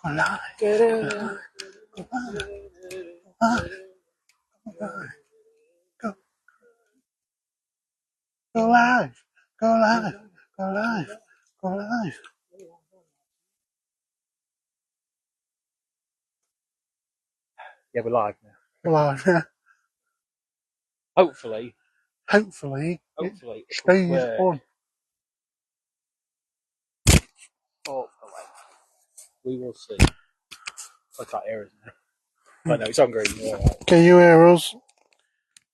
alive, Go, go, go live, go live, go live, go live. yeah, we're live now. Go live, yeah. Hopefully, Hopefully, it it stays will work. on. Hopefully, we will see. I can't hear us now. But no, it's on green. All right. Can you hear us?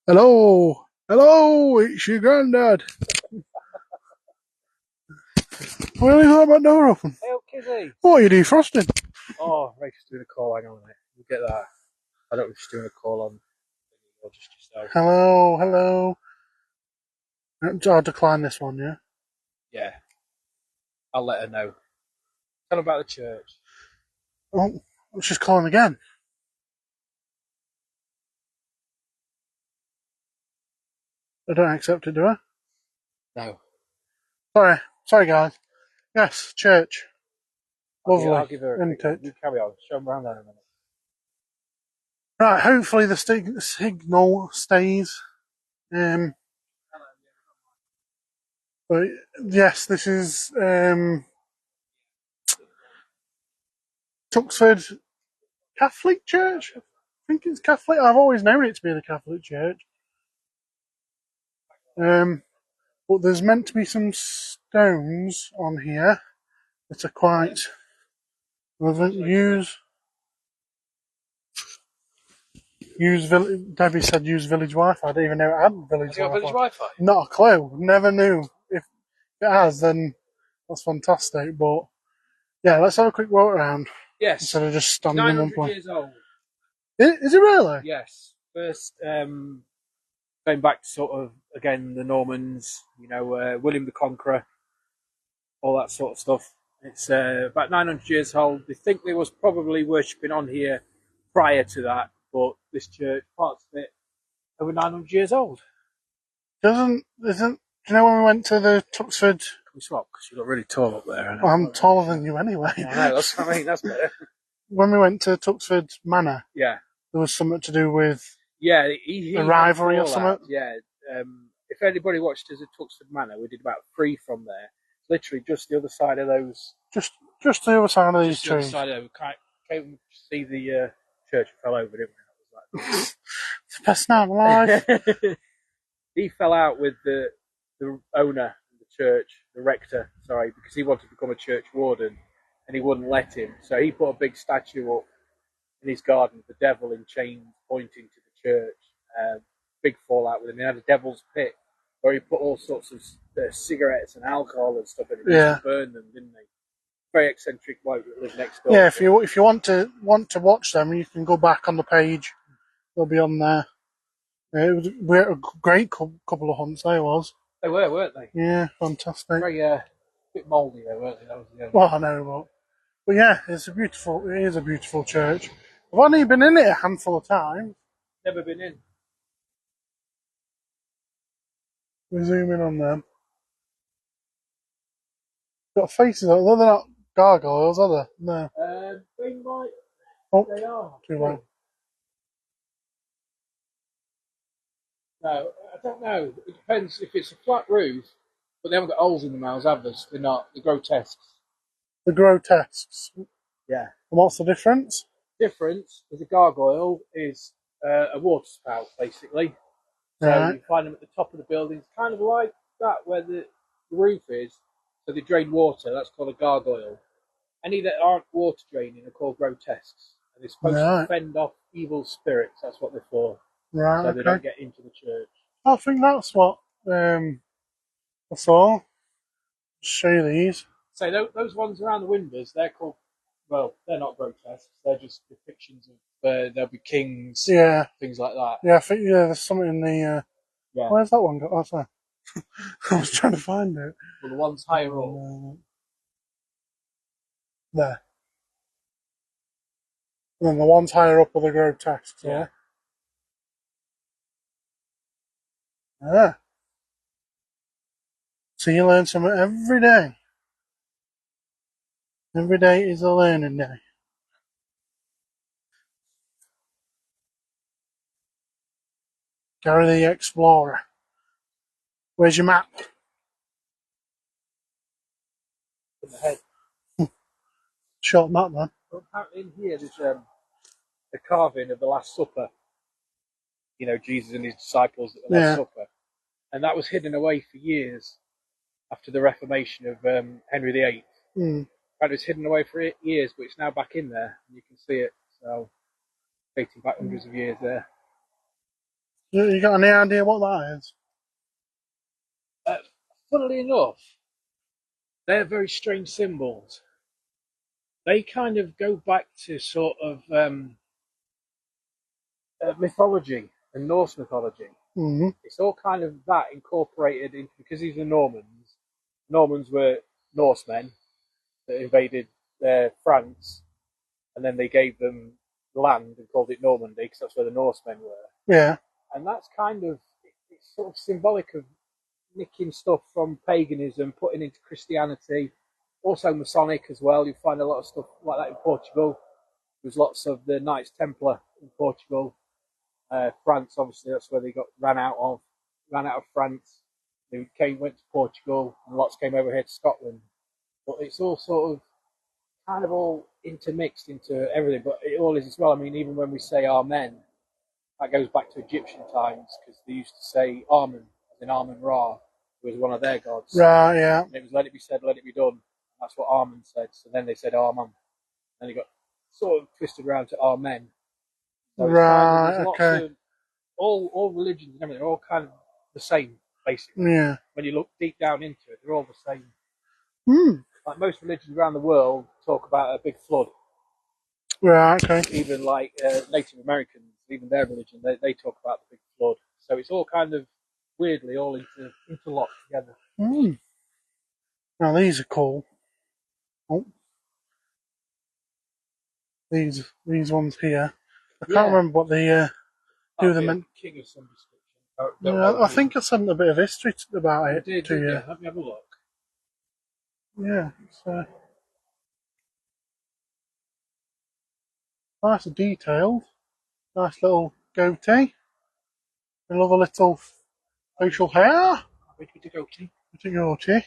Hello, hello, it's your granddad. Why are you leaving that door open? Hey, up, Kizzy. What are you defrosting? Oh, Rachel's doing a call. Hang on a minute. You get that? I don't know if she's doing a call on or just yourself. Hello, hello. I'll decline this one, yeah? Yeah, I'll let her know. Tell her about the church. Oh, she's calling again. I don't accept it, do I? No. Sorry guys. Yes, church. Lovely. I'll give her a quick. Isn't it? You carry on. Show them around there in a minute. Right, hopefully the signal stays. But yes, this is Tuxford Catholic Church. I think it's Catholic. I've always known it to be the Catholic Church. But there's meant to be some stones on here that are quite relevant. Debbie said use village Wi-Fi. I didn't even know it had village Have you got Wi-Fi. village Wi-Fi? Not a clue. Never knew. If it has, then that's fantastic. But yeah, let's have a quick walk around Yes. instead of just standing in one 900 place. years old. Is it really? Yes. First, going back to sort of, again, the Normans, William the Conqueror, all that sort of stuff. It's about 900 years old. They think there was probably worshipping on here prior to that, but this church, parts of it, over 900 years old. Do you know when we went to the Tuxford? Can we swap? Because you look really tall up there. Well, I'm taller than you anyway. Yeah, I know, that's what I mean, that's better. When we went to Tuxford Manor, Yeah. there was something to do with Yeah, a rivalry or something. Yeah. If anybody watched us at Tuxford Manor, we did about 3 from there. Literally just the other side of those. Just the other side of these The other trees. side of them. Came to see the church fell over, didn't we? It's the best night of my life. He fell out with the owner of the church, the rector, sorry, because he wanted to become a church warden, and he wouldn't let him. So he put a big statue up in his garden, the devil in chains pointing to the church. Big fallout with him. He had a devil's pit where he put all sorts of cigarettes and alcohol and stuff in it. He used to burn them, didn't he? Very eccentric bloke that lived next door. Yeah, if you want to watch them, you can go back on the page. They'll be on there. We had a great couple of hunts. They was. They were, weren't they? Yeah, fantastic. Very bit mouldy, though, weren't they? That was the only. Well, I know, but yeah, it is a beautiful church. I've only been in it a handful of times. Never been in. We zoom in on them. Got faces. They're not gargoyles, are they? No. They might. Oh, they are. too low. No, I don't know. It depends if it's a flat roof, but they haven't got holes in the mouths, have they? They're not. They're grotesques. The grotesques. Yeah. And what's the difference? Difference is a gargoyle is a water spout, basically. So Right. you find them at the top of the buildings, kind of like that where the roof is. So they drain water. That's called a gargoyle. Any that aren't water draining are called grotesques. And they're supposed to fend off evil spirits. That's what they're for. Right. So they don't get into the church. I think that's what I saw. Show you these. So those ones around the windows, they're called. Well, they're not grotesques. They're just depictions of there'll be kings. Yeah. Things like that. Yeah, I think there's something in the. Yeah. Where's that one got? Oh, sorry. I was trying to find it. Well, the ones higher up. There. And then the ones higher up are the grotesques. Yeah. Yeah. So you learn something every day. Every day is a learning day. Gary the Explorer. Where's your map? In the head. Short map, man. But apparently in here there's a carving of the Last Supper. You know, Jesus and his disciples at the Last Supper. And that was hidden away for years after the Reformation of Henry VIII. Mm. It was hidden away for years, but it's now back in there. And you can see it. So, dating back hundreds of years there. You got any idea what that is? Funnily enough, they're very strange symbols. They kind of go back to sort of mythology and Norse mythology. Mm-hmm. It's all kind of that incorporated into, because these are Normans. Normans were Norsemen that invaded France, and then they gave them land and called it Normandy because that's where the Norsemen were. Yeah. And that's kind of, it's sort of symbolic of nicking stuff from paganism, putting into Christianity, also Masonic as well. You find a lot of stuff like that in Portugal. There's lots of the Knights Templar in Portugal. France, obviously, that's where they ran out of France. They went to Portugal, and lots came over here to Scotland. But it's all sort of kind of all intermixed into everything. But it all is as well. I mean, even when we say Amen, that goes back to Egyptian times because they used to say Amen, as in Amen Ra, who was one of their gods. Right, yeah. And it was let it be said, let it be done. That's what Amen said. So then they said Amen. Then it got sort of twisted around to Amen. So it's right, kind of, okay. of, all religions and everything are all kind of the same, basically. Yeah. When you look deep down into it, they're all the same. Mm. Like most religions around the world talk about a big flood. Right, okay. Even like Native Americans, even their religion, they talk about the big flood. So it's all kind of weirdly all interlocked together. Mm. Now these are cool. Oh. These ones here. I can't remember what they do them in. King of some description. Yeah, I think I sent a bit of history about it did, to you. Yeah, let me have a look. Yeah, it's nice and detailed. Nice little goatee. Another little facial hair. With the goatee. With a goatee.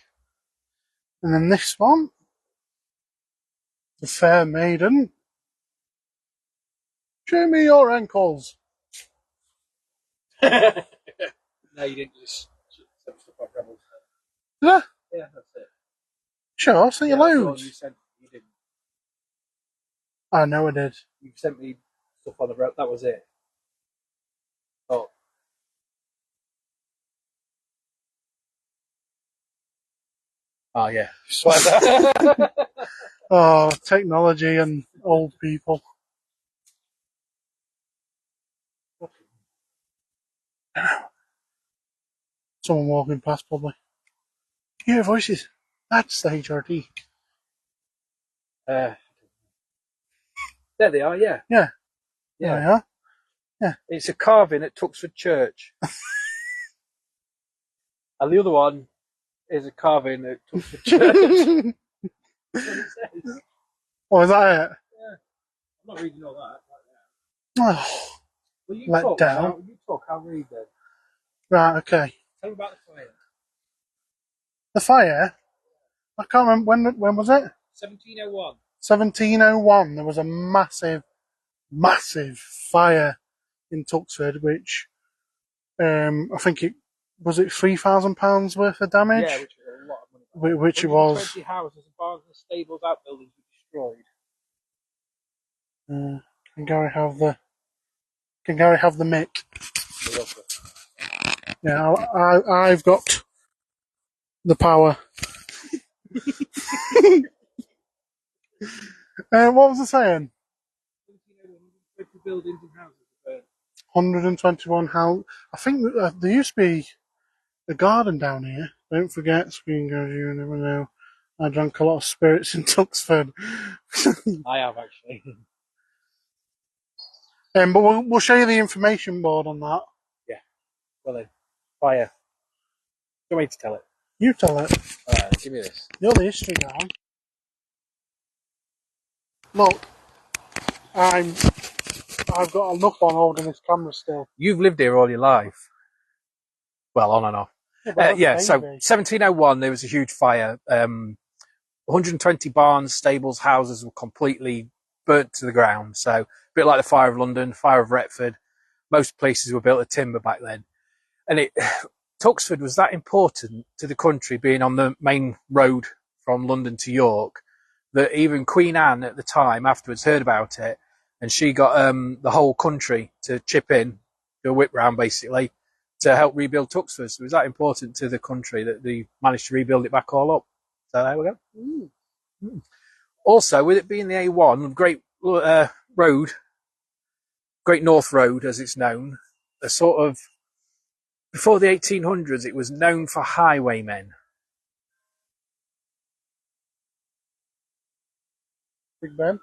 And then this one. The fair maiden. Show me your ankles. No, you didn't just send stuff like rebels. Yeah, Yeah, that's it. sure, I sent you loads. You sent. You didn't. I know I did. You sent me stuff on the road. That was it. Oh. Oh yeah. Oh, technology and old people. Someone walking past, probably. You hear voices. That's the HRT. There they are. Yeah. Yeah. Yeah. There they are. Yeah. It's a carving at Tuxford Church. And the other one is a carving at Tuxford Church. That's what it says. Oh, is that it? Yeah. I'm not reading all that. Oh, Well, you let talk. down. You talk. I'll read then. Right, okay. Tell me about the fire. The fire? I can't remember, when was it? 1701. 1701. There was a massive fire in Tuxford, which I think it was £3,000 worth of damage. Yeah, which was a lot of money. Which it was. 20 houses, barns, and stables, outbuildings were destroyed. Can Gary have the mic? Yeah, I've got the power. What was I saying? 120 buildings and houses were burned. 121 houses. I think there used to be a garden down here. Don't forget, screen goes, you never know. I drank a lot of spirits in Tuxford. I have actually. But we'll show you the information board on that. Yeah. Well then, fire. Do you want me to tell it? You tell it. Alright, give me this. You're the history guy. Look, I've got enough on holding this camera still. You've lived here all your life. well, on and off. Yeah, but Yeah, so baby. 1701, there was a huge fire. 120 barns, stables, houses were completely burnt to the ground. So a bit like the fire of London, fire of Retford. Most places were built of timber back then. And Tuxford was that important to the country, being on the main road from London to York, that even Queen Anne at the time afterwards heard about it, and she got the whole country to chip in, do a whip round basically, to help rebuild Tuxford. So it was that important to the country that they managed to rebuild it back all up. So there we go. Mm. Also, with it being the A1, Great Road, Great North Road as it's known, a sort of, before the 1800s, it was known for highwaymen. Big Ben.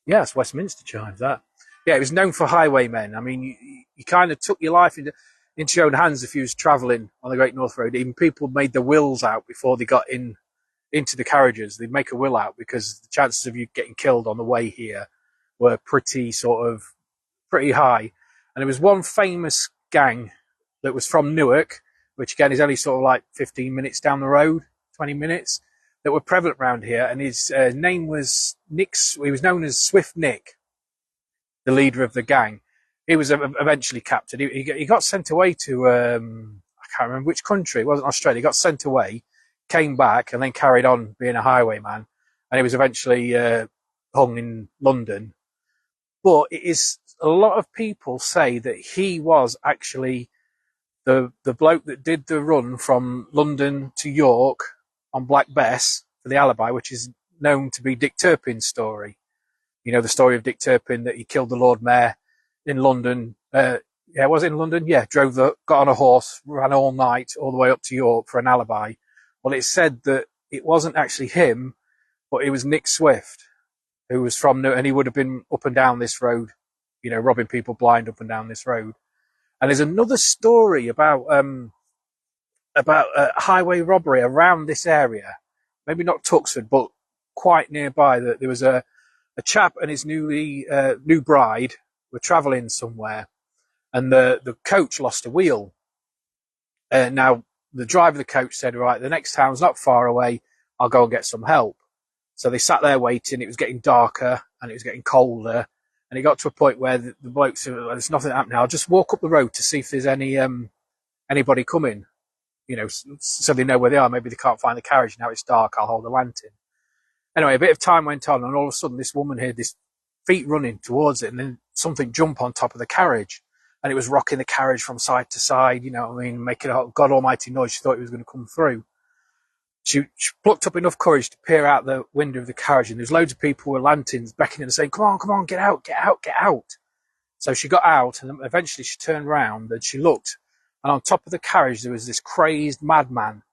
Yeah, it's Westminster chimes, that. Yeah, it was known for highwaymen. I mean, you kind of took your life into your own hands if you was travelling on the Great North Road. Even people made their wills out before they got into the carriages. They'd make a will out because the chances of you getting killed on the way here were pretty high. And there was one famous gang that was from Newark, which again is only sort of like 15 minutes down the road, 20 minutes, that were prevalent around here. And his name was Nick. He was known as Swift Nick, the leader of the gang. He was eventually captured. He got sent away to, I can't remember which country. It wasn't Australia. He got sent away, came back, and then carried on being a highwayman. And he was eventually hung in London. But it is, a lot of people say that he was actually the bloke that did the run from London to York on Black Bess for the alibi, which is known to be Dick Turpin's story. You know, the story of Dick Turpin, that he killed the Lord Mayor in London. Yeah, was it in London? Yeah, got on a horse, ran all night, all the way up to York for an alibi. Well, it's said that it wasn't actually him, but it was Nick Swift, who was from, and he would have been up and down this road, you know, robbing people blind up and down this road. And there's another story about highway robbery around this area, maybe not Tuxford, but quite nearby. That there was a chap and his new bride were travelling somewhere, and the coach lost a wheel. Now the driver of the coach said, "Right, the next town's not far away. I'll go and get some help." So they sat there waiting. It was getting darker and it was getting colder, and it got to a point where the bloke said, well, "There's nothing happening. I'll just walk up the road to see if there's anybody coming, you know, so they know where they are. Maybe they can't find the carriage. Now it's dark. I'll hold the lantern." Anyway, a bit of time went on, and all of a sudden, this woman heard this feet running towards it, and then something jump on top of the carriage, and it was rocking the carriage from side to side. You know what I mean? Making a God Almighty noise. She thought it was going to come through. She plucked up enough courage to peer out the window of the carriage, and there's loads of people with lanterns beckoning and saying, come on, get out, get out, get out. So she got out, and eventually she turned round and she looked, and on top of the carriage there was this crazed madman,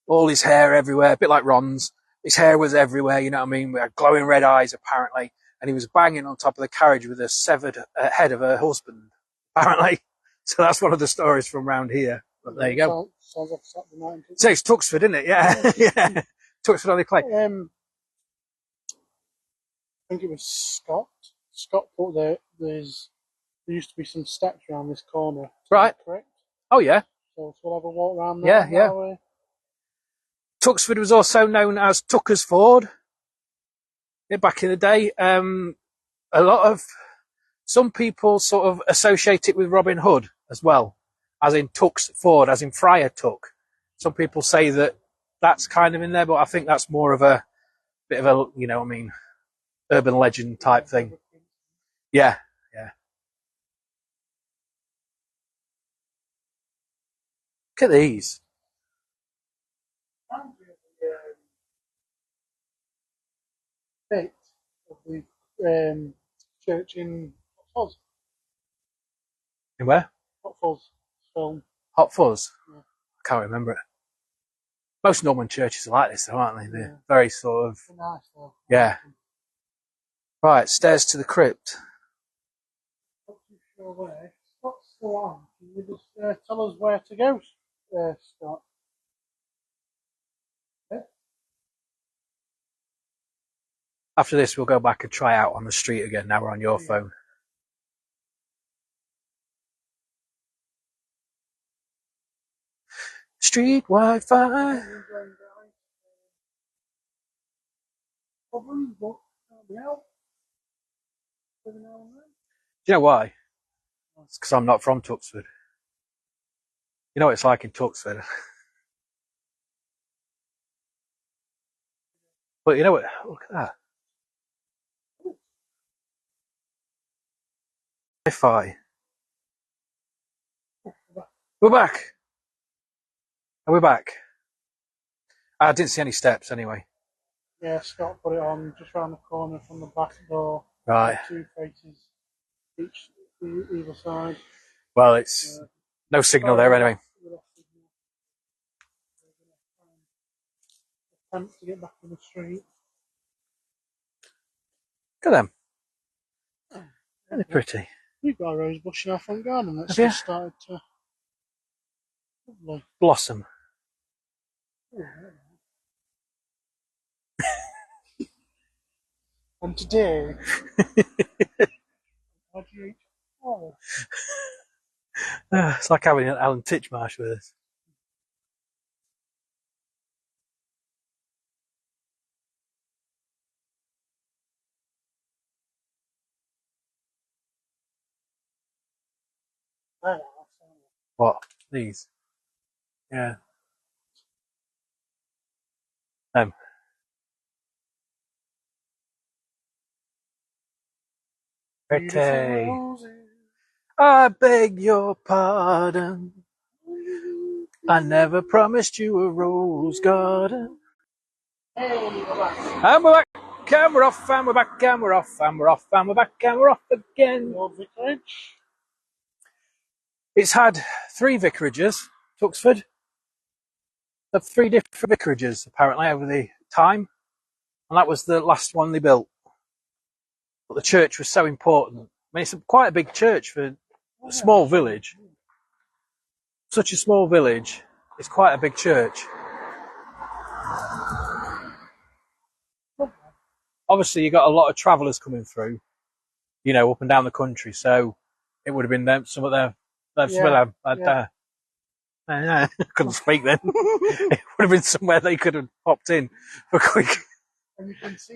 all his hair everywhere, a bit like Ron's. His hair was everywhere, you know what I mean? We had glowing red eyes, apparently, and he was banging on top of the carriage with a severed head of her husband, apparently. So that's one of the stories from round here. But there you go. Sounds like Saturday night. So it's Tuxford, isn't it? Yeah. Yeah. Tuxford on the Clay. I think it was Scott. Scott put there used to be some steps around this corner. Right. Correct? Oh, yeah. So we'll have a walk around there. Yeah. Tuxford was also known as Tucker's Ford. Yeah, back in the day. Some people sort of associate it with Robin Hood as well, as in Tuck's Ford, as in Friar Tuck. Some people say that that's kind of in there, but I think that's more of a bit of a, you know what I mean, urban legend type thing. Yeah. Look at these. Bit of the church in Hot Fuzz. In where? Hot Fuzz film. Hot Fuzz? Yeah. I can't remember it. Most Norman churches are like this, though, aren't they? They're Yeah. very sort of... Nice, though. Yeah. Right, stairs to the crypt. Not too sure where. Scott's still on. Can you just tell us where to go, Scott? Yeah. After this, we'll go back and try out on the street again. Now we're on your phone. Street Wi-Fi. Do you know why? It's because I'm not from Tuxford. You know what it's like in Tuxford. But you know what? Look at that. Wi-Fi. We're back. Are we back? I didn't see any steps anyway. Yeah, Scott put it on just round the corner from the back door. Right. 2 faces either side. Well, it's no signal there anyway. Attempt to get back in the street. Look at them. They're pretty. We've got a rose bush in our front garden that's Have you? just started to Blossom. And today, oh, It's like having an Alan Titchmarsh with us. What? These? Yeah. Pretty. I beg your pardon. I never promised you a rose garden. And we're back. And we're off. And we're back. And we're off. And we're off. And we're back. And we're off again. Lord Vicarage. It's had 3 vicarages, Tuxford. Had 3 different vicarages, apparently, over the time. And that was the last one they built. But the church was so important. I mean, it's quite a big church for a small village. Such a small village. It's quite a big church. Obviously, you got a lot of travellers coming through, you know, up and down the country. So it would have been them, some of their, I couldn't speak then. It would have been somewhere they could have popped in for a quick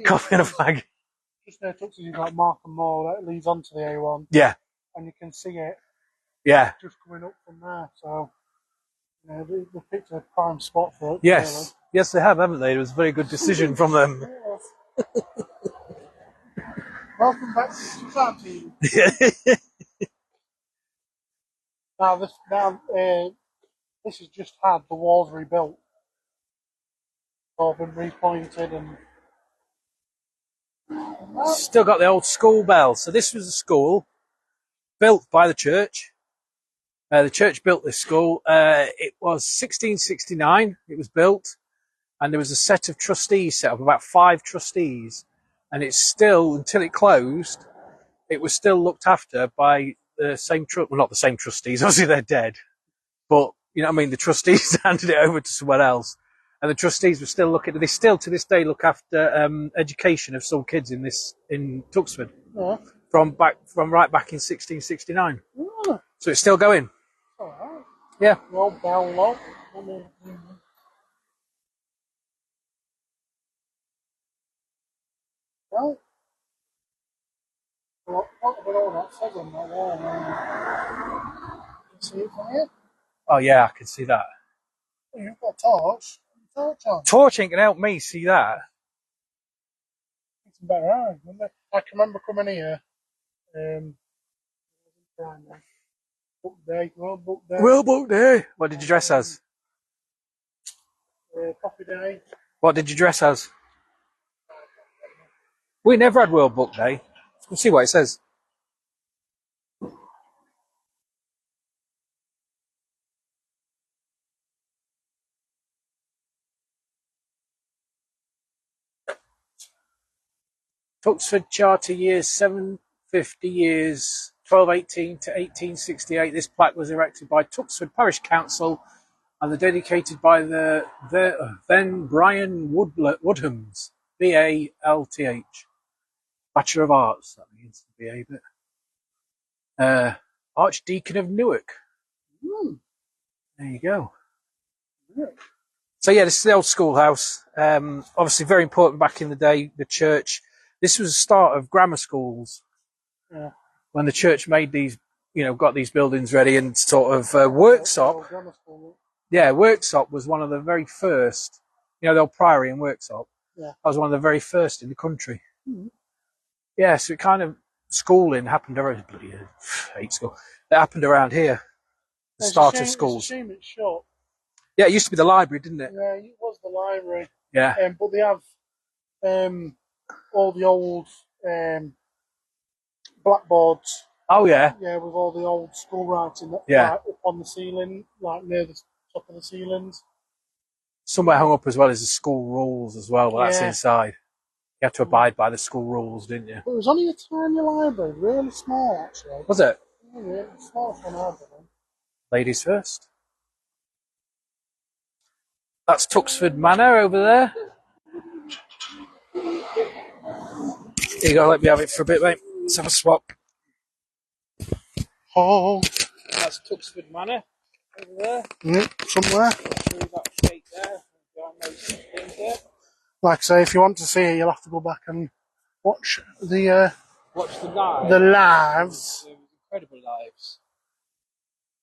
coffee and a fag. Just near Tuxford, you've got Markham Moor that leads onto the A1. Yeah. And you can see it. Yeah. Just coming up from there. So, you know, they picked a prime spot for it. Yes. Really. Yes, they have, haven't they? It was a very good decision from them. Welcome back to society. Now, this has just had the walls rebuilt. All been repointed and still got the old school bell. So this was a school built by the church. The church built this school. It was 1669. It was built, and there was a set of trustees set up, about 5 trustees, and it's still, until it closed, it was still looked after by the same well, not the same trustees. Obviously, they're dead, but you know what I mean. The trustees handed it over to someone else, and the trustees were still looking. They still to this day look after education of some kids in Tuxford from right back in 1669. Oh. So it's still going. All right. Yeah. Well, bell lock. Well, what all that says on that wall? Can you see it from here? Oh yeah, I can see that. Oh, you've got a torch. Torch on. Torch ain't gonna help me see that. It's better eyes. I can remember coming here. Book day, World Book Day. World Book Day. What did you dress as? Coffee Day. What did you dress as? We never had World Book Day. Let's see what it says. Tuxford Charter Years 750 years 1218 to 1868. This plaque was erected by Tuxford Parish Council and dedicated by the then Brian Woodhams, BALTH, Bachelor of Arts. That means BA, but Archdeacon of Newark. There you go. So yeah, this is the old schoolhouse. Obviously very important back in the day, the church. This was the start of grammar schools. Yeah. When the church made these, got these buildings ready and sort of Worksop. Yeah, Worksop was one of the very first, the old Priory and Worksop. Yeah. That was one of the very first in the country. Mm-hmm. Yeah, so it kind of, schooling happened around, bloody hate school. It happened around here. The start of schools. It's a shame it's short. Yeah, it used to be the library, didn't it? Yeah, it was the library. Yeah. But they have all the old blackboards. Oh, yeah. Yeah, with all the old school writing up on the ceiling, like near the top of the ceilings. Somewhere hung up as well as the school rules as well, but that's inside. You had to abide by the school rules, didn't you? But it was only a tiny library, really small actually. Was it? Yeah, really small for an library. Ladies first. That's Tuxford Manor over there. Here you go, let me have it for a bit, mate. Let's have a swap. Oh. That's Tuxford Manor over there. Somewhere. Through that gate there. There. Like I say, if you want to see it, you'll have to go back and watch the live. The lives. It was incredible lives.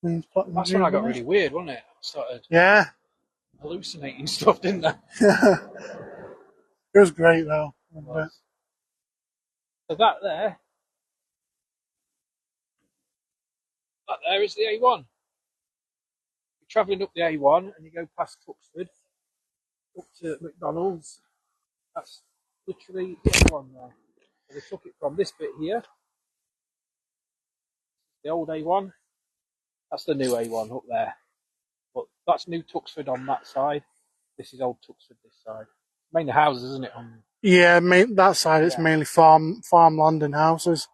That's when I got really weird, wasn't it? I started hallucinating stuff, didn't I? It was great though. So that there is the A1. You're travelling up the A1 and you go past Tuxford up to McDonald's. That's literally the A1 there. So they took it from this bit here, the old A1. That's the new A1 up there. But that's new Tuxford on that side. This is old Tuxford this side. Mainly houses, isn't it? Yeah, that side it's mainly farmland and houses.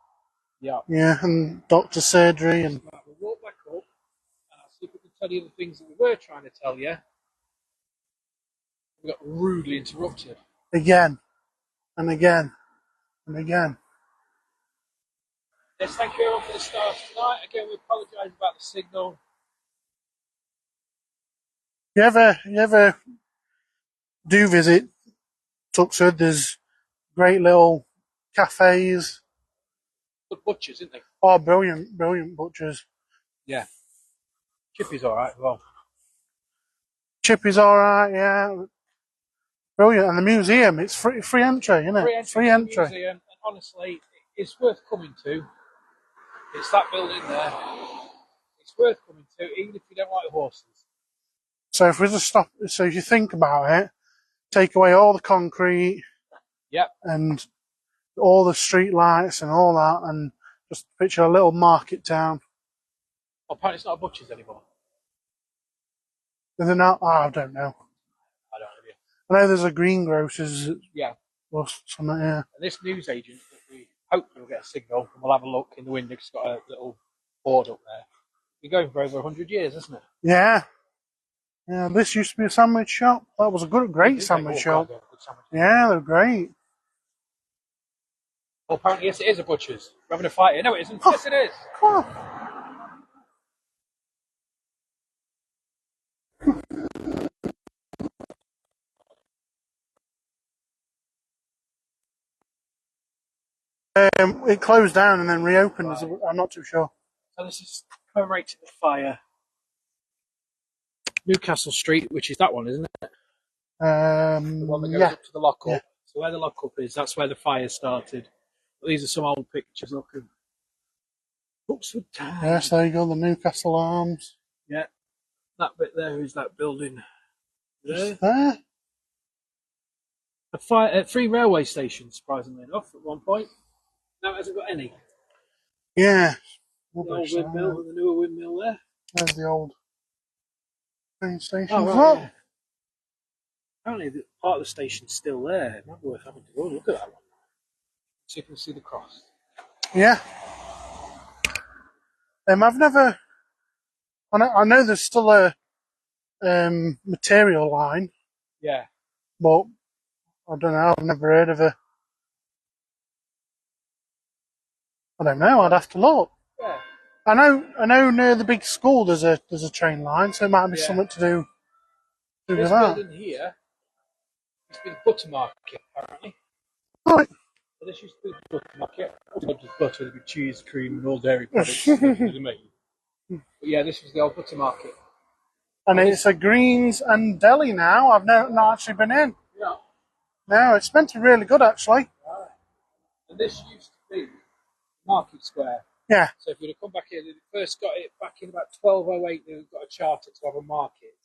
Yeah. Yeah, and doctor surgery and. Right, we'll walk back up and I'll see if we can tell you the things that we were trying to tell you. We got rudely interrupted. Again, and again, and again. Yes, thank you everyone for the stars tonight. Again, we apologise about the signal. You ever do visit Tuxford? There's great little cafes. Good butchers, isn't they? Oh, brilliant butchers. Yeah. Chippy's alright as well. Chippy's alright, yeah. Brilliant. And the museum, it's free entry, isn't it? Free entry to the museum, and honestly, it's worth coming to. It's that building there. It's worth coming to, even if you don't like horses. So if we just stop, so if you think about it, take away all the concrete, and all the street lights and all that, and just picture a little market town. Well, apparently it's not a butcher's anymore. Is it not? Oh, I don't know. I don't know. I know there's a greengrocer's. Yeah. Or something, yeah. And this newsagent, we hopefully will get a signal, and we'll have a look in the window. It's got a little board up there. Been going for over 100 years, hasn't it? Yeah. Yeah, this used to be a sandwich shop. That was a great sandwich shop. Yeah, they're great. Well, apparently, yes, it is a butcher's. We're having a fight here. No, it isn't. Oh, yes, it is. Come on. It closed down and then reopened. Right. I'm not too sure. So this is commemorating the fire. Newcastle Street, which is that one, isn't it? The one that goes up to the lockup. Yeah. So where the lockup is, that's where the fire started. But these are some old pictures. Look at Tuxford Town. Yes, there you go, the Newcastle Arms. Yeah. That bit there is that building. There. There? 3 railway stations, surprisingly enough, at one point. Now it hasn't got any. Yeah. The old windmill and the newer windmill there. There's the old train station. Oh, right, yeah. Apparently, part of the station's still there. It might be worth having to go look at that one. See if you can see the cross. Yeah. I've never. I know there's still a material line. Yeah. But I don't know. I've never heard of a. I don't know. I'd have to look. Yeah. I know. Near the big school, there's a train line, so it might be something to do. This building here used to be the butter market, apparently. Right. So this used to be the butter market. Not just butter, there'd be cheese, cream, and all dairy products. You know what I mean? But yeah, this was the old butter market. And it's a Greens and Deli now. I've not actually been in. Yeah. No, it's meant to be really good, actually. Right. And this used to be Market Square. Yeah. So if you'd have come back here, they first got it back in about 1208, they got a charter to have a market.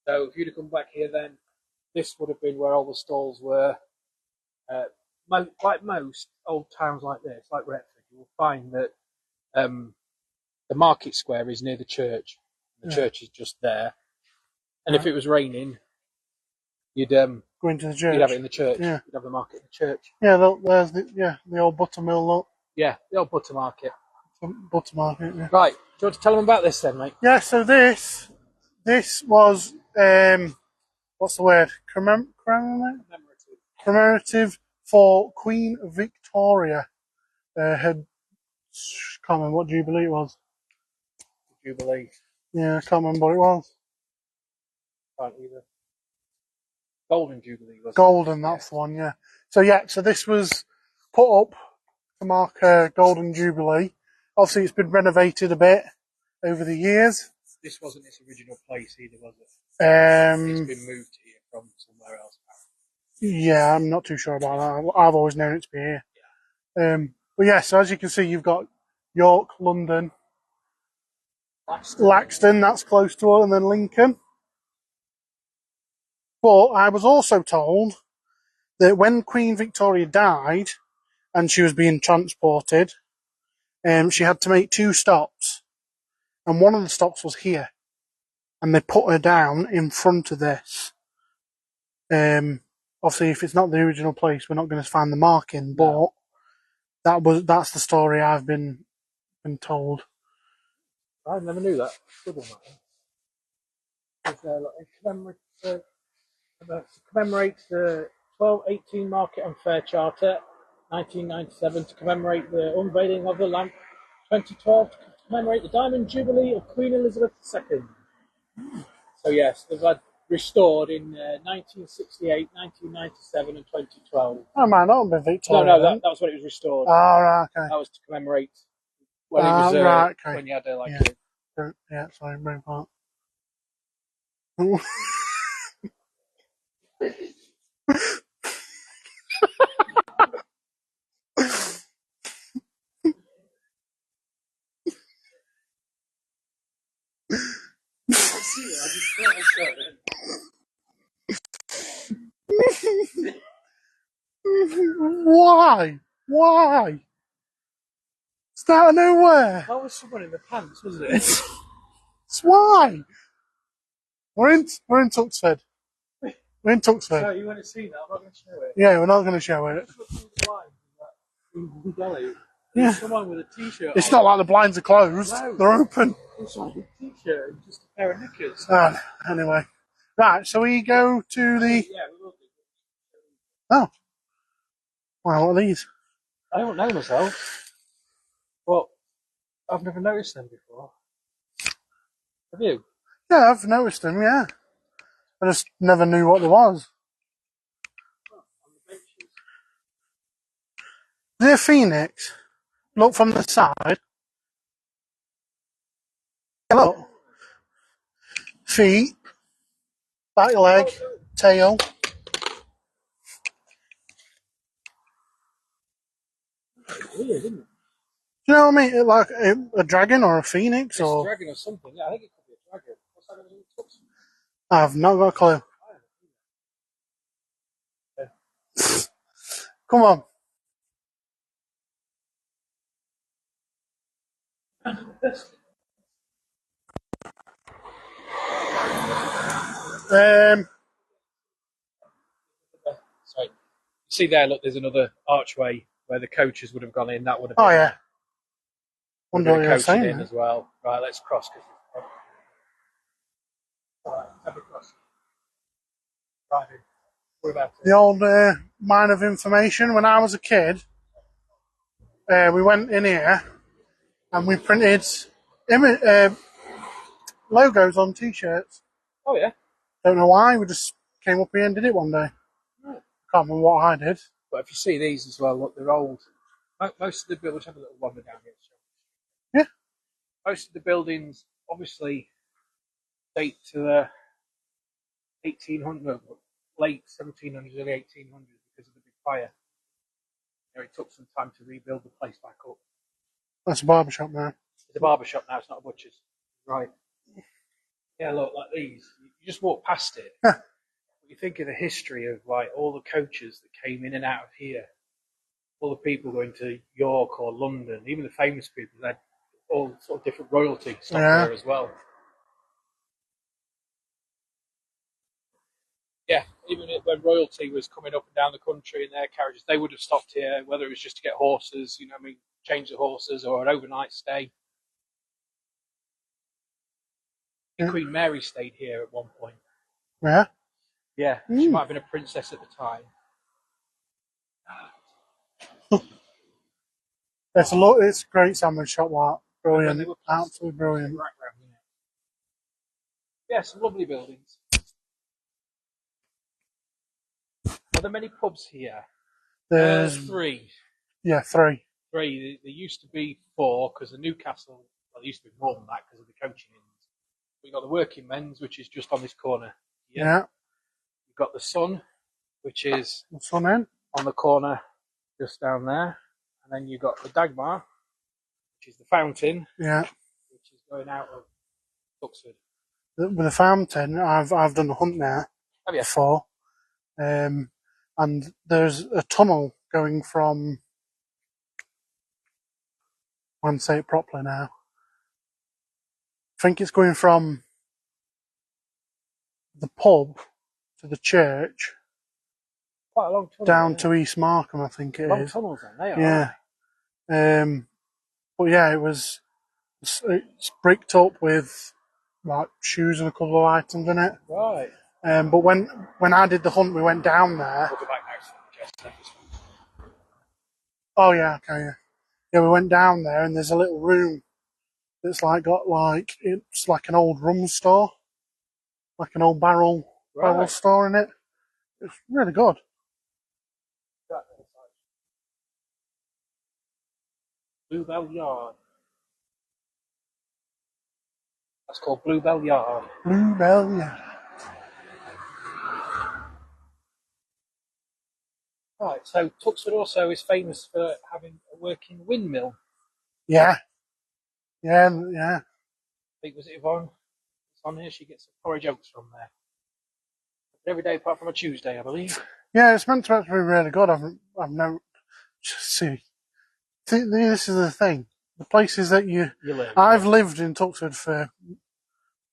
So if you'd have come back here then, this would have been where all the stalls were. Like most old towns like this, like Retford, you will find that the market square is near the church. The church is just there. And if it was raining, you'd go into the church. You'd have it in the church. Yeah. You'd have the market in the church. Yeah, there's the old buttermill look. Yeah, the old butter market. Butter market, yeah. Right, do you want to tell them about this then, mate? Yeah, so this was what's the word? Commemorative for Queen Victoria. Can't remember what Jubilee it was. Jubilee. Yeah, I can't remember what it was. Can't either. Golden Jubilee was Golden, that's the one, yeah. So this was put up to mark Golden Jubilee. Obviously, it's been renovated a bit over the years. This wasn't its original place either, was it? It's been moved here from somewhere else. Yeah, I'm not too sure about that. I've always known it to be here. Yeah. But yeah, so as you can see, you've got York, London, Laxton, that's close to it, and then Lincoln. But I was also told that when Queen Victoria died and she was being transported, she had to make 2 stops. And one of the stops was here. And they put her down in front of this. Obviously, if it's not the original place, we're not going to find the marking. No. But that's the story I've been told. I never knew that. Good one, that. To commemorate the 1218 Market and Fair Charter, 1997, to commemorate the unveiling of the lamp, 2012, to commemorate the Diamond Jubilee of Queen Elizabeth II. So yes, they've had restored in 1968, 1997 and 2012. Oh, might not have been Victoria. No, that was when it was restored. Oh, right, okay. That was to commemorate when it was right, okay. when you had sorry, bring part. Why? It's out of nowhere. That was someone in the pants, wasn't it? It's why. We're in Tuxford. We're in Tuxford. So you want to see that? I'm not going to show it. Yeah, we're not going to show it. Yeah. Someone with a t-shirt. It's not like the blinds are closed. No. They're open. It's like a t-shirt and just a pair of knickers. Anyway. Right, so we go to the... Yeah, we will do. Oh. Wow, what are these? I don't know myself. Well, I've never noticed them before. Have you? Yeah, I've noticed them, yeah. I just never knew what there was. They're phoenix. Look from the side. Look. Feet. Back leg. Tail. Weird, isn't it? Do you know what I mean? Like a dragon or a phoenix? It's a dragon or something. Yeah, I think it could be a dragon. What's that going to do? I've not got a clue. Come on. Sorry. See there, look, there's another archway where the coaches would have gone in. That would have been, oh, yeah. Wonder what you're saying in as well. Right, let's cross. Alright, have a cross. Right, what about it? The old mine of information. When I was a kid, we went in here and we printed logos on t-shirts. Oh, yeah? Don't know why, we just came up here and did it one day. Right. Can't remember what I did. But if you see these as well, look, they're old. Most of the buildings have a little wander down here. Yeah. Most of the buildings obviously date to the 1800s, late 1700s, early 1800s because of the big fire. It took some time to rebuild the place back up. That's a barber shop now. It's a barber shop now, it's not a butcher's. Right. Yeah, look, like these. You just walk past it. You think of the history of like all the coaches that came in and out of here. All the people going to York or London, even the famous people, they had all sort of different royalty stop here as well. Yeah, even when royalty was coming up and down the country in their carriages, they would have stopped here, whether it was just to get horses, change the horses or an overnight stay. Yeah. Queen Mary stayed here at one point. Yeah? Yeah, she might have been a princess at the time. It's a great sandwich shop, that. Brilliant. Absolutely brilliant. Yeah, some lovely buildings. Are there many pubs here? There's 3. Yeah, 3. 3. There used to be 4 because the Newcastle, well, there used to be more than that because of the coaching inns. We've got the Working Men's, which is just on this corner here. Yeah. We've got the Sun, which is Sun Inn on the corner just down there. And then you've got the Dagmar, which is the fountain. Yeah. Which is going out of Tuxford. With the fountain, I've done a hunt there before. And there's a tunnel going from, I can't say it properly now. I think it's going from the pub to the church. Quite a long tunnel. Down to East Markham, I think it is. Long tunnels then, they are. Yeah. But yeah, it's bricked up with like shoes and a couple of items in it. Right. But when I did the hunt, we went down there. We'll go back now. Oh yeah, okay, yeah. Yeah, we went down there and there's a little room that's it's like an old rum store. Like an old barrel store in it. It's really good. Bluebell Yard. That's called Bluebell Yard. Bluebell Yard. Right, so Tuxford also is famous for having a working windmill. Yeah. Yeah. I think, was it Yvonne? It's on here, she gets some porridge oats from there. Every day apart from a Tuesday, I believe. Yeah, it's meant to be really good. I've never... See, this is the thing. The places that you live. I've lived in Tuxford for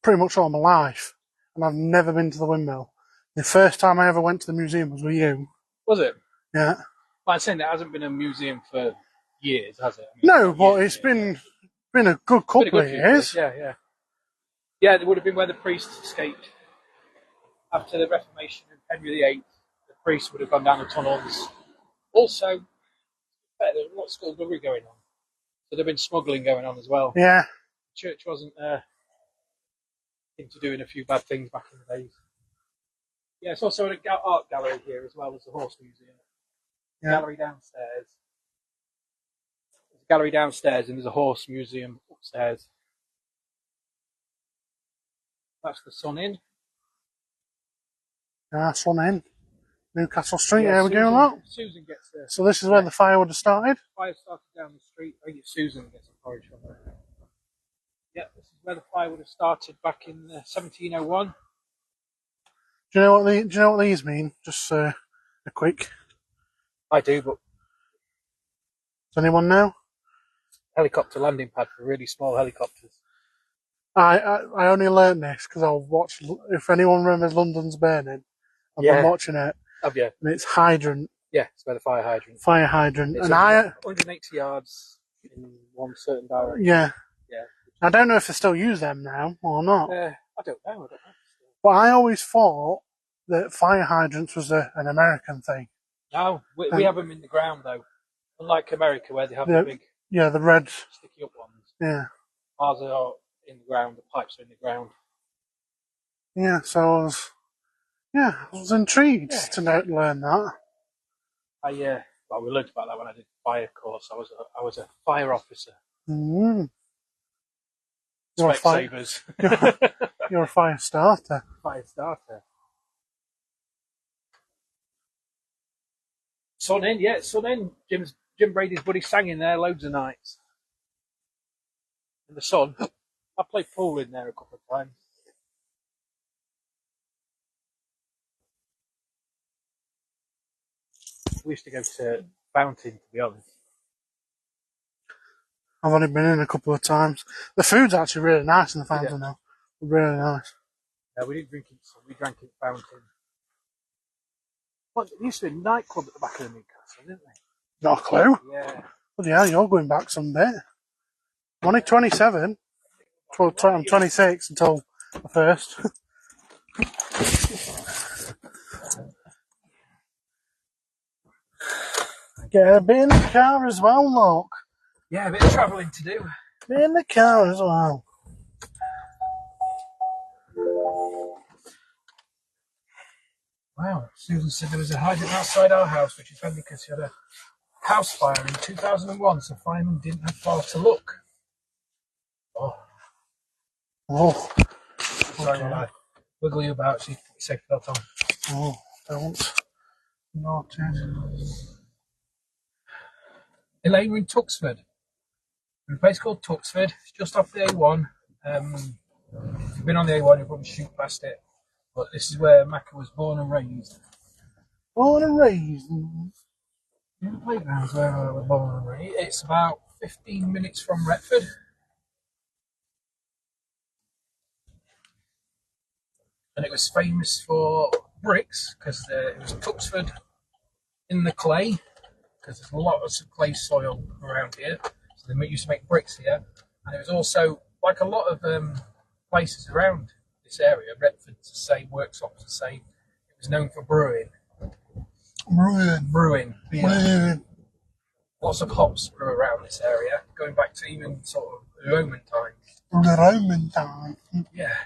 pretty much all my life, and I've never been to the windmill. The first time I ever went to the museum was with you. Was it? Yeah. Well, I'm saying there hasn't been a museum for years, has it? No, but it's been a good couple of years. Yeah. Yeah, it would have been where the priests escaped. After the Reformation of Henry VIII, the priests would have gone down the tunnels. Also, there was a lot of skullduggery going on. So there'd been smuggling going on as well. Yeah. The church wasn't into doing a few bad things back in the days. Yeah, it's also an art gallery here as well as the horse museum. Yeah. Gallery downstairs. There's a gallery downstairs and there's a horse museum upstairs. That's the Sun Inn. Sun Inn. Newcastle Street, yeah, we go, look. Susan gets there. So this is where the fire would have started? The fire started down the street. I think it's Susan gets a porridge from there. Yeah, this is where the fire would have started back in 1701. Do you know what these mean? Just a quick. I do, but does anyone know? Helicopter landing pad for really small helicopters. I only learned this because I've watched. If anyone remembers London's Burning, I've been watching it. Have you? And it's hydrant. Yeah, it's where the fire hydrant. Fire hydrant, it's and 180 yards in one certain direction. Yeah. Yeah. I don't know if they still use them now or not. I don't know. But I always thought that fire hydrants was an American thing. No, we have them in the ground though. Unlike America, where they have the big, the red, sticky up ones. Yeah. Ours are in the ground. The pipes are in the ground. Yeah. So Yeah, I was intrigued to learn that. Well, we learned about that when I did fire course. I was a fire officer. Mm. Specsavers. You're a fire starter. Fire starter. Sun in. Jim Brady's buddy sang in there loads of nights. In the sun. I played pool in there a couple of times. We used to go to Fountain, to be honest. I've only been in a couple of times. The food's actually really nice in the Fountain now. Really nice. Yeah, we didn't drink it, so we drank it Fountain. Well, there used to be a nightclub at the back of the Newcastle, didn't they? Not a clue. Yeah. Bloody hell, you're going back some bit. I'm only 27. I'm 26 until the first. Get a bit in the car as well, look. Yeah, a bit of travelling to do. Bit in the car as well. Wow, Susan said there was a hydrant outside our house, which is funny because she had a house fire in 2001, so firemen didn't have far to look. Oh. Sorry, okay. I wiggle you about so you can get safe belt on. Oh, don't. Not it. Elaine, we're in Tuxford. We're in a place called Tuxford. It's just off the A1. If you've been on the A1, you'll probably shoot past it. But this is where Macca was born and raised. Born and raised? In the playgrounds where I was born and raised. It's about 15 minutes from Retford. And it was famous for bricks because it was Tuxford in the clay, because there's a lot of clay soil around here. So they used to make bricks here. And it was also, like a lot of places around this area, Retford's the same, Worksop's the same. It was known for brewing. Brewing. Beer. Lots of hops grew around this area, going back to even sort of the Roman times. The Roman time. Yeah.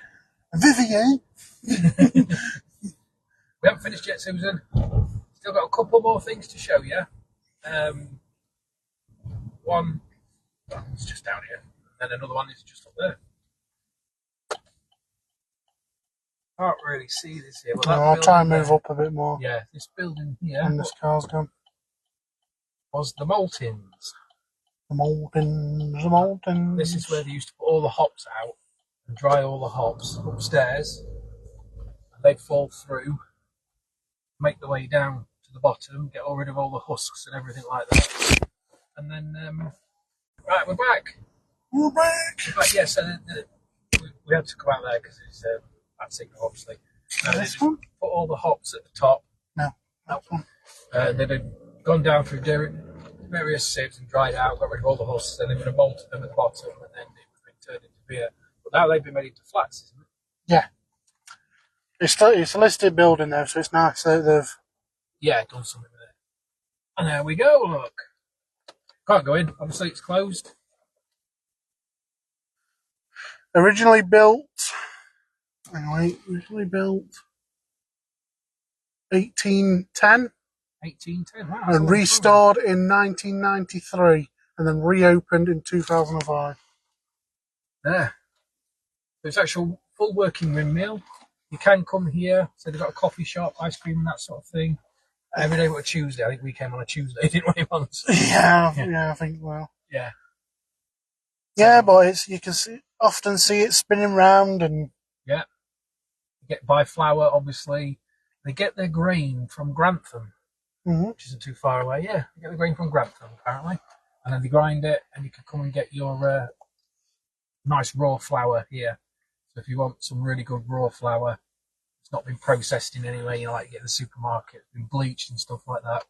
Vivian. We haven't finished yet, Susan. Still got a couple more things to show you. One, it's just down here, and then another one is just up there. Can't really see this here. But I'll try and move up a bit more. Yeah, this building here. And this car's gone. Was the Maltins. The Maltins. This is where they used to put all the hops out and dry all the hops upstairs. And they'd fall through, make the way down to the bottom, get rid of all the husks and everything like that. And then, right, we're back. We're back. Yeah, so we had to come out there because it's bad signal, obviously. This one? Put all the hops at the top. No, that one. They'd have gone down through various sieves and dried out, got rid of all the husks, and they would have malted them at the bottom, and then it would have been turned into beer. But now they've been made into flats, isn't it? Yeah. It's a listed building though, so it's nice that they've done something with it. And there we go, look. Can't go in, obviously it's closed. Originally built 1810. 1810, wow. And restored in 1993 and then reopened in 2005. There. There's actual full working windmill. You can come here, so they've got a coffee shop, ice cream and that sort of thing. Every day but a Tuesday. I think we came on a Tuesday, didn't we, once? Yeah, I think well. Yeah. Yeah, but you can often see it spinning round and... Yeah. You get by flour, obviously. They get their grain from Grantham, which isn't too far away. Yeah, they get the grain from Grantham, apparently. And then they grind it, and you can come and get your nice raw flour here. So if you want some really good raw flour, it's not been processed in any way, like you get in the supermarket, it's been bleached and stuff like that,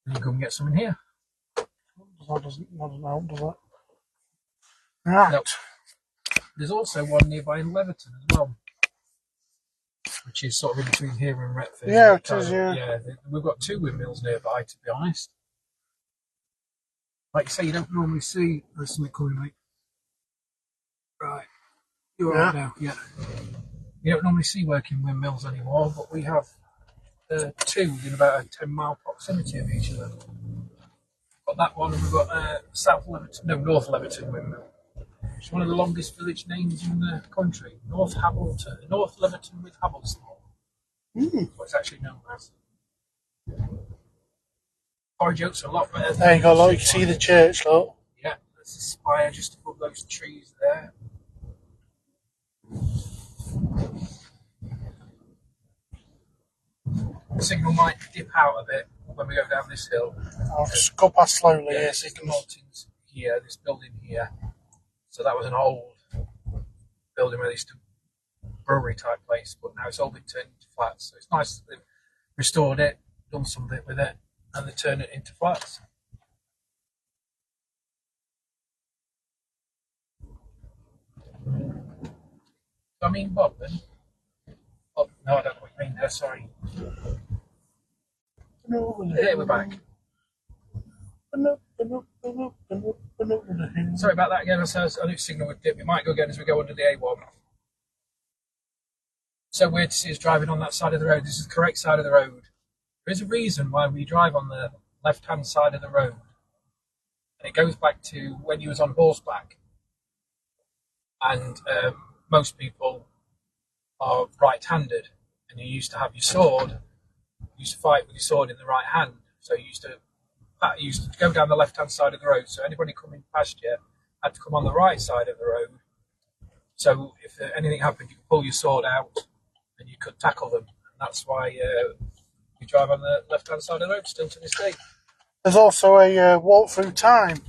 then you can come and get some in here. That doesn't help, does it? Right. Nope. There's also one nearby in Leverton as well, which is sort of in between here and Retford. Yeah, it is, yeah. Yeah, we've got two windmills nearby, to be honest. Like you say, you don't normally see... There's something coming, mate. Right. You're right now, yeah. You don't normally see working windmills anymore, but we have two in about a 10-mile proximity of each other. Got that one, and we've got North Leverton windmill. It's one of the longest village names in the country. North Leverton with Hablesthorpe. What it's actually known as. Porridge oats are a lot better. There you go, look, you can see the church, look. Yeah, there's a spire just above those trees there. The signal might dip out a bit when we go down this hill. I'll just go past slowly here. This is the mountains here, this building here. So that was an old building where they used to brewery type place, but now it's all been turned into flats. So it's nice that they've restored it, done something with it, and they turn it into flats. I mean, Bob, then? Oh, no, I don't know what you mean there, sorry. Here we're back. Sorry about that again. I knew signal would dip. We might go again as we go under the A1. So weird to see us driving on that side of the road. This is the correct side of the road. There is a reason why we drive on the left-hand side of the road. And it goes back to when you was on horseback. And most people are right-handed. And you used to have your sword. You used to fight with your sword in the right hand. So you used to go down the left-hand side of the road. So anybody coming past you had to come on the right side of the road. So if anything happened, you could pull your sword out and you could tackle them. And that's why we drive on the left-hand side of the road still to this day. There's also a walk through time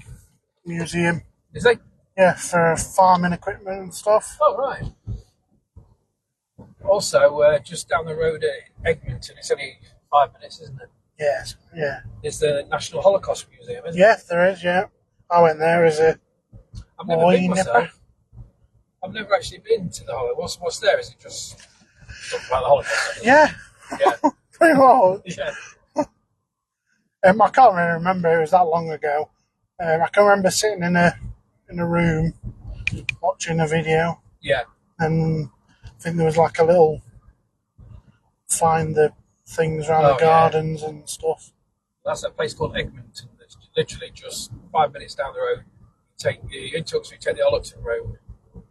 museum. Is there? Yeah, for farming equipment and stuff. Oh, right. Also, just down the road at Egmonton, it's only 5 minutes, isn't it? Yes, yeah. There's the National Holocaust Museum, isn't Yeah, there is, yeah. I went there as a I've never been myself. I've never actually been to the Holocaust. What's there? Is it just stuff about the Holocaust? Yeah. Yeah. Pretty much. Yeah. I can't really remember, it was that long ago. I can remember sitting in a room watching a video. Yeah. And I think there was like a little find the things around the gardens and stuff. That's a place called Egmonton. That's literally just 5 minutes down the road. In Tuxford, you take the Ollerton Road.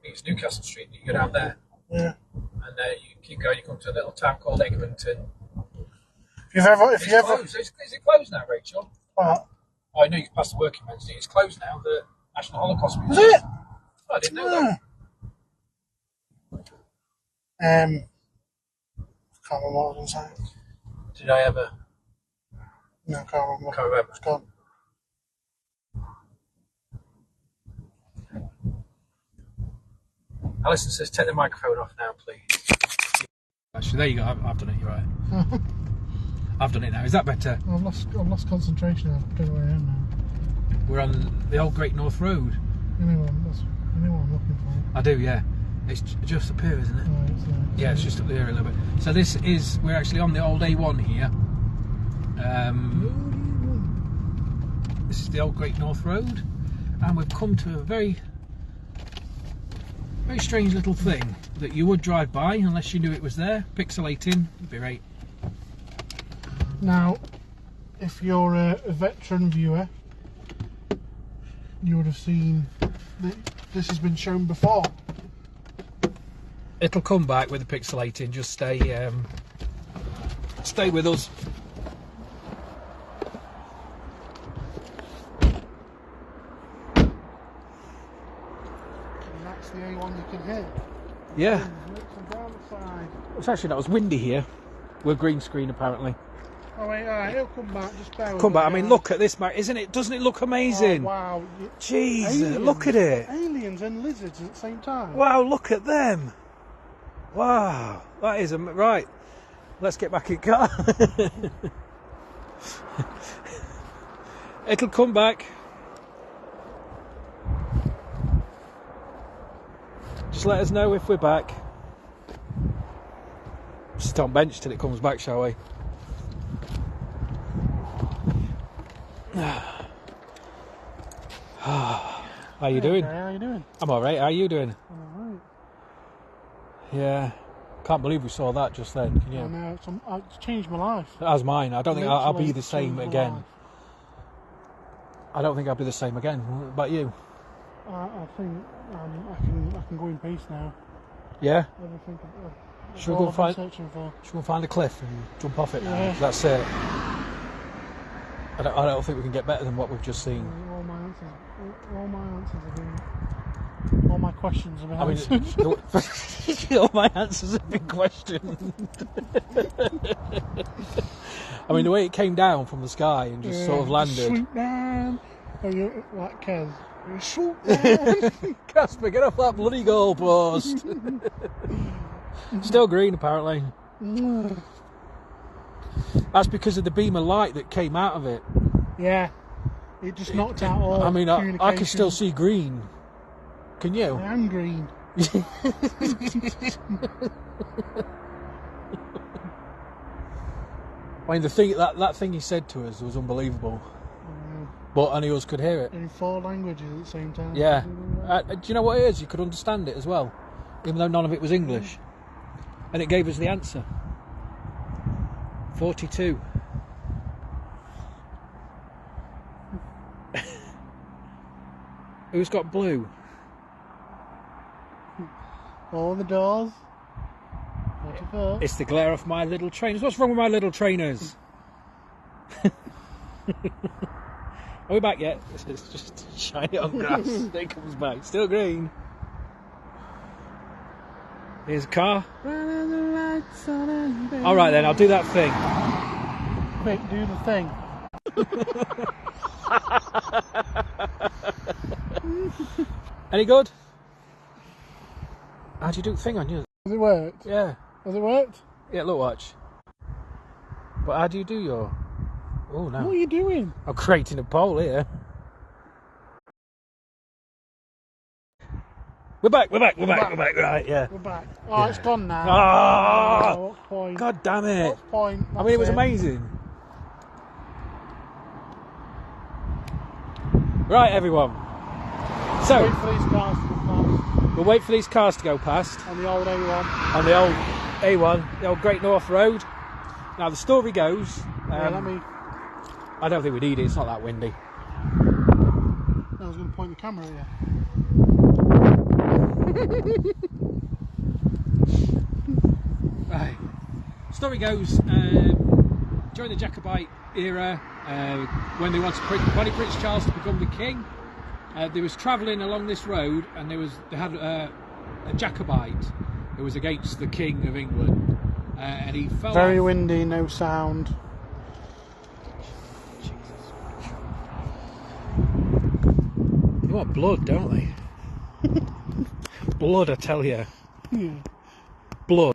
It's Newcastle Street. You go down there. Yeah. And you keep going. You come to a little town called Egmonton. Is it closed now, Rachel? What? Oh, I know you passed the working Wednesday. It's closed now. The National Holocaust Is Museum. it? Oh, I didn't know that. Can't remember what I was going to say. Did I ever? No, I can't remember. Can't remember. It's gone. Alison says, take the microphone off now, please. Actually, there you go. I've done it. You're right. I've done it now. Is that better? I've lost concentration. I don't know where I am now. We're on the Old Great North Road. You know what I'm looking for. I do, yeah. It's just up here, isn't it? Oh, yeah, it's just up there a little bit. So we're actually on the old A1 here. This is the Old Great North Road, and we've come to a very, very strange little thing that you would drive by unless you knew it was there. Pixelating, it'd be right. Now, if you're a veteran viewer, you would have seen that this has been shown before. It'll come back with the pixelating. Just stay with us. And that's the A1 you can hear. Yeah. Down the side. It's actually not as windy here. We're green screen apparently. Oh wait, alright, it'll come back. Just bear with Come back. me, I mean, look at this, mate. Isn't it? Doesn't it look amazing? Oh, wow. Jesus, look at it. Aliens and lizards at the same time. Wow, look at them. Wow, that is right. Let's get back in car. It'll come back. Just let us know if we're back. Sit on bench till it comes back, shall we? How you doing? Okay, how you doing? I'm alright, how are you doing? Alright. Yeah. Can't believe we saw that just then, can you? I know, it's changed my life. It has mine. I don't think I'll be Literally the same changed my again. life. I don't think I'll be the same again. What about you? I think I can go in peace now. Yeah? Everything Should we go find a cliff and jump off it now? Yeah. That's it. I don't think we can get better than what we've just seen. All my answers have been... All my questions have been answered. All my answers have been questioned. I mean, the way it came down from the sky and just sort of landed. Swoop down. Oh, you're like Kez. You swoop down. Casper, get off that bloody goalpost. Still green, apparently. That's because of the beam of light that came out of it. Yeah. It just knocked out all communication. I can still see green. Can you? I am green. I mean, the thing that thing he said to us was unbelievable. But only us could hear it. In 4 languages at the same time. Yeah. Do you know what it is? You could understand it as well, even though none of it was English. And it gave us the answer. 42. Who's got blue? All the doors. 44. It's the glare off my little trainers. What's wrong with my little trainers? Are we back yet? It's just shiny on grass. There it comes back. Still green. Here's a car. Alright then, I'll do that thing. Quick, do the thing. Any good? How'd you do the thing on yours? Has it worked? Yeah. Has it worked? Yeah, look, watch. But how do you do your... Oh no. What are you doing? I'm creating a pole here. We're back. Right, yeah. We're back. Oh, it's gone now. Oh, what point? God damn it. What point? I mean, it was amazing. Right, everyone. So, Wait for these cars to go past. we'll wait for these cars to go past. On the old A1. On the old A1, the old Great North Road. Now, the story goes... I don't think we need it, it's not that windy. I was going to point the camera at you. Right. Story goes, during the Jacobite era, when they wanted Prince Charles to become the king, they was travelling along this road, and they had a Jacobite who was against the King of England, and he fell Very off. windy, no sound. They want blood, don't they? Blood, I tell you. Yeah. Blood.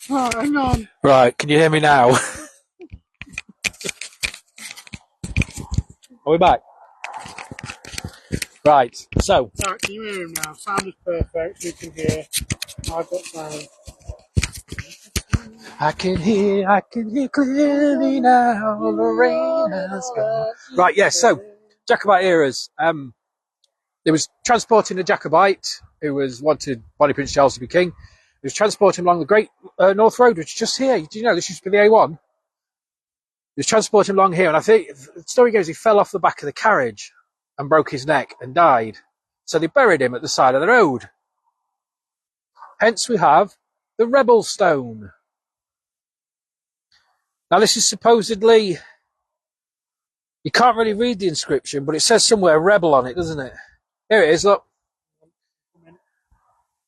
Right, hang on. Right, can you hear me now? Are we back? Right, so. Right, can you hear him now? Sound is perfect, you can hear. I've got sound. I can hear clearly now, the rain has gone. Right, yes, so, Jacobite eras. There was transporting a Jacobite who wanted Bonnie Prince Charles to be king. He was transporting along the Great North Road, which is just here. Do you know this used to be the A1? He was transporting along here, and I think the story goes he fell off the back of the carriage and broke his neck and died. So they buried him at the side of the road. Hence we have the Rebel Stone. Now this is supposedly, you can't really read the inscription, but it says somewhere rebel on it, doesn't it? Here it is, look.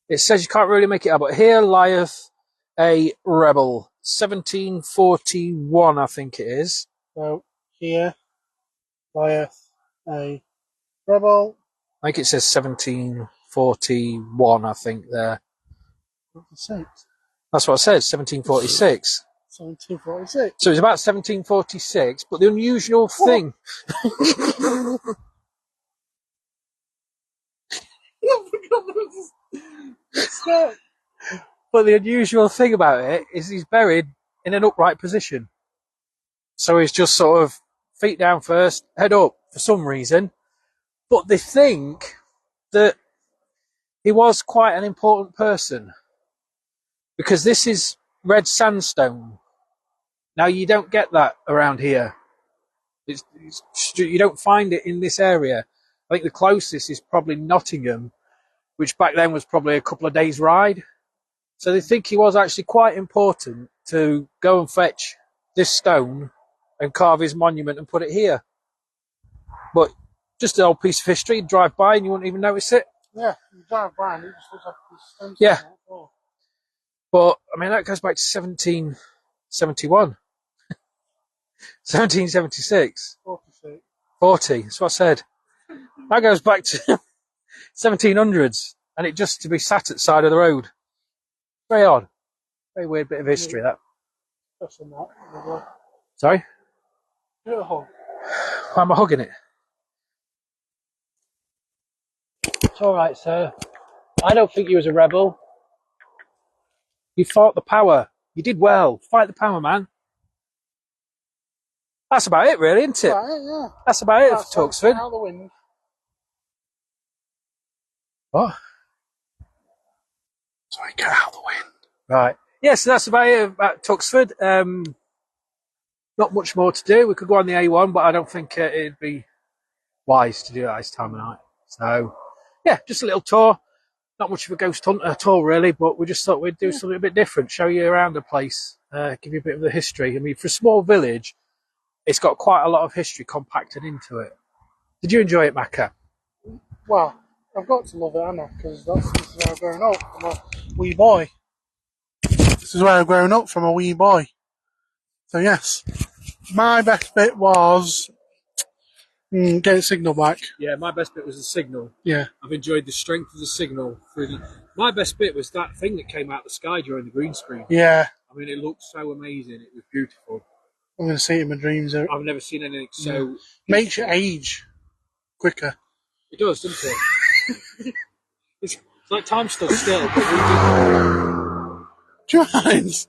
It says you can't really make it out, but here lieth a rebel. 1741, I think it is. So, here lieth a rebel. I think it says 1741, I think there. What's the six? That's what it says, 1746. 1746. So it's about 1746, but the unusual thing... But the unusual thing about it is he's buried in an upright position. So he's just sort of feet down first, head up for some reason. But they think that he was quite an important person because this is red sandstone. Now, you don't get that around here. You don't find it in this area. I think the closest is probably Nottingham, which back then was probably a couple of days' ride. So they think he was actually quite important to go and fetch this stone and carve his monument and put it here. But just an old piece of history, you'd drive by and you wouldn't even notice it. Yeah, you drive by and it just looks like this stone. Yeah. But, I mean, that goes back to 1771. 1776. 46. 40, that's what I said. That goes back to 1700s, and it just to be sat at the side of the road. Very odd. Very weird bit of history, that. Sorry? Give it a hug. Why am I hugging it? It's alright, sir. I don't think you was a rebel. You fought the power. You did well. Fight the power, man. That's about it, really, isn't it? Right, yeah. That's about it for Tuxford. Out the wind. What? Sorry, get out the wind. Right. Yeah, so that's about it about Tuxford. Not much more to do. We could go on the A1, but I don't think it'd be wise to do that this time of night. So, yeah, just a little tour. Not much of a ghost hunt at all, really, but we just thought we'd do something a bit different, show you around the place, give you a bit of the history. I mean, for a small village, it's got quite a lot of history compacted into it. Did you enjoy it, Macca? Well, I've got to love it, haven't I? Because this is where I've grown up from a wee boy. This is where I've grown up from a wee boy. So, yes. My best bit was getting signal back. Yeah, my best bit was the signal. Yeah. I've enjoyed the strength of the signal. My best bit was that thing that came out of the sky during the green screen. Yeah. I mean, it looked so amazing. It was beautiful. I'm going to see it in my dreams. I've never seen anything so... Makes you age quicker. It does, doesn't it? It's like time stood still. But Do you mind?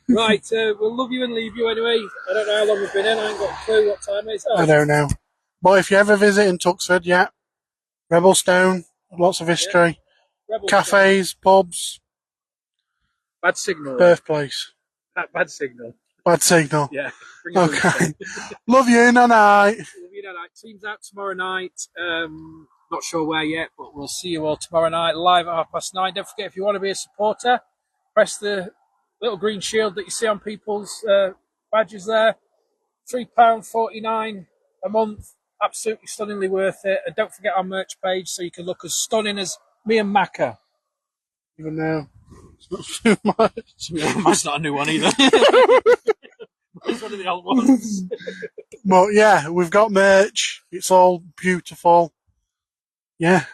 Right, we'll love you and leave you anyway. I don't know how long we've been in. I ain't got a clue what time it is. Oh, I don't know. But if you ever visit in Tuxford, yeah, Rebelstone, lots of history, cafes, pubs. Bad signal. Birthplace. Bad signal. Bad signal. Yeah. Okay. Love you, night. Love you, night. Team's out tomorrow night. Not sure where yet, but we'll see you all tomorrow night live at 9:30. Don't forget, if you want to be a supporter, press the little green shield that you see on people's badges there. £3.49 a month. Absolutely stunningly worth it. And don't forget our merch page so you can look as stunning as me and Macca. Even though it's not too much. That's not a new one either. It's one of the old ones. But yeah, we've got merch. It's all beautiful. Yeah.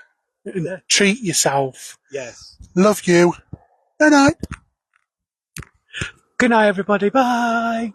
Treat yourself. Yes. Love you. Good night. Good night, everybody. Bye.